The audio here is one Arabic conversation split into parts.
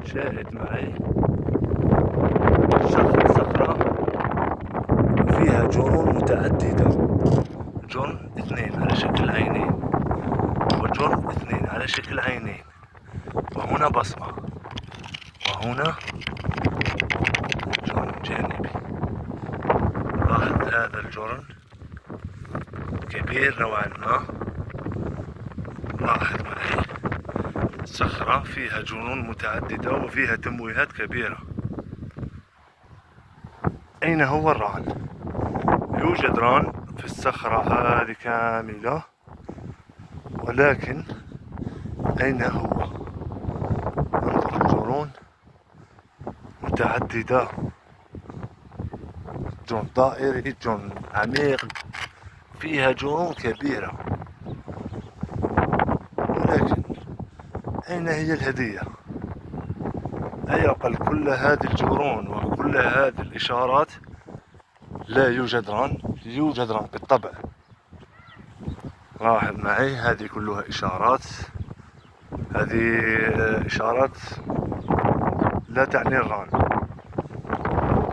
شاهد معي صخرة فيها جرون متعددة، جرن اثنين على شكل عينين، وجرن اثنين على شكل عينين، وهنا بصمة، وهنا جرن جانبي. لاحظ هذا الجرن كبير نوعا ما. لاحظ معي صخرة فيها جنون متعددة وفيها تمويهات كبيرة. أين هو الران؟ يوجد ران في الصخرة هذه كاملة، ولكن أين هو؟ انظر، الجنون متعددة، جنون دائري، جنون عميق، فيها جنون كبيرة، ولكن أين هي الهدية؟ أي أقل كل هذه الجرون وكل هذه الإشارات لا يوجد ران؟ يوجد ران بالطبع. لاحظ معي هذه كلها إشارات، هذه إشارات لا تعني الران.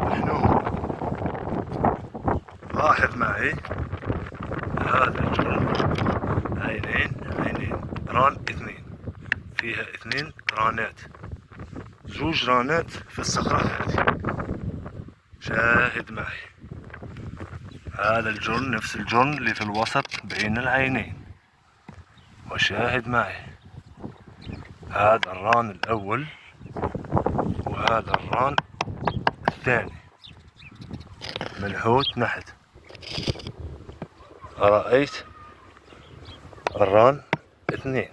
نحن لاحظ معي هذا الجرن عينين، ران اثنين، فيها اثنين رانات، زوج رانات في الصخرة هذه. شاهد معي هذا الجرن نفس الجرن اللي في الوسط بين العينين، وشاهد معي هذا الران الأول وهذا الران الثاني منحوت نحت. رأيت الران اثنين،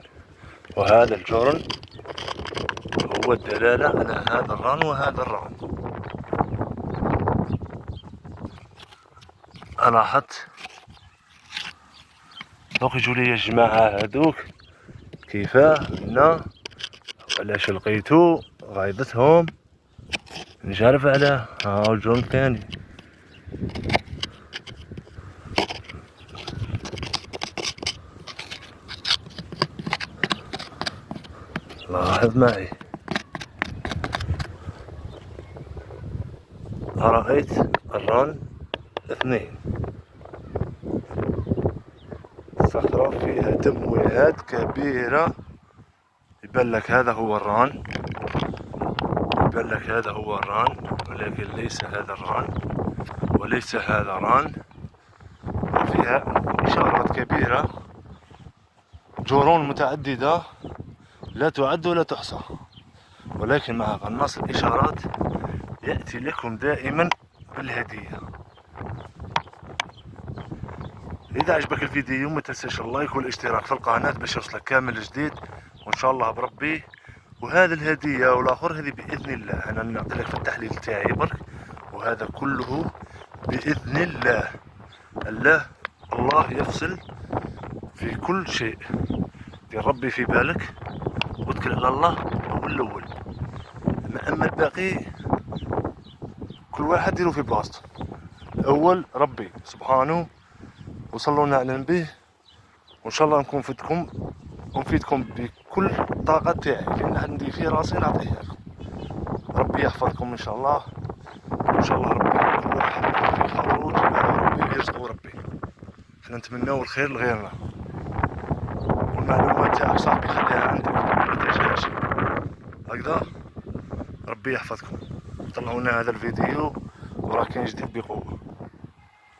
وهذا الجرن هو الدلالة على هذا الران وهذا الران. لاحظت نخرجوا لي يا جماعة هذوك كيفاه هنا، وعلاش لقيتو غايضتهم مش عارف علاه. ها الجرن الثاني، لاحظ معي رأيت الران اثنين، صخرة فيها تمويهات كبيرة. يبان لك هذا هو الران، يبان لك هذا هو الران، ولكن ليس هذا الران وليس هذا ران. وفيها إشارات كبيرة، جرون متعددة لا تعد ولا تحصى، ولكن مع قناص الإشارات يأتي لكم دائما بالهدية. إذا عجبك الفيديو ما تنساش اللايك والاشتراك في القناة باش يوصلك كامل جديد، وإن شاء الله بربي. وهذه الهدية والآخر هذه بإذن الله أنا نعطي لك في التحليل تاعي برك، وهذا كله بإذن الله. الله يفصل في كل شيء. دير ربي في بالك واتكل على الله هو الأول، أما الباقي كل واحد ديرو في بلاصتو. الأول ربي سبحانه، وصلونا على النبي. وإن شاء الله نكون ونفيدكم بكل الطاقة تاعي اللي عندي في راسي نعطيها لكم. ربي يحفظكم إن شاء الله، وإن شاء الله ربي كل واحد في خاطرو ربي يرزقو ربي. احنا نتمناو الخير لغيرنا، والمعلومات تاعك صاحبي خليها عندك ما تعيشهاش هكذا. ربي يحفظكم. طلعونا هذا الفيديو وراه كاين جديد بقوة.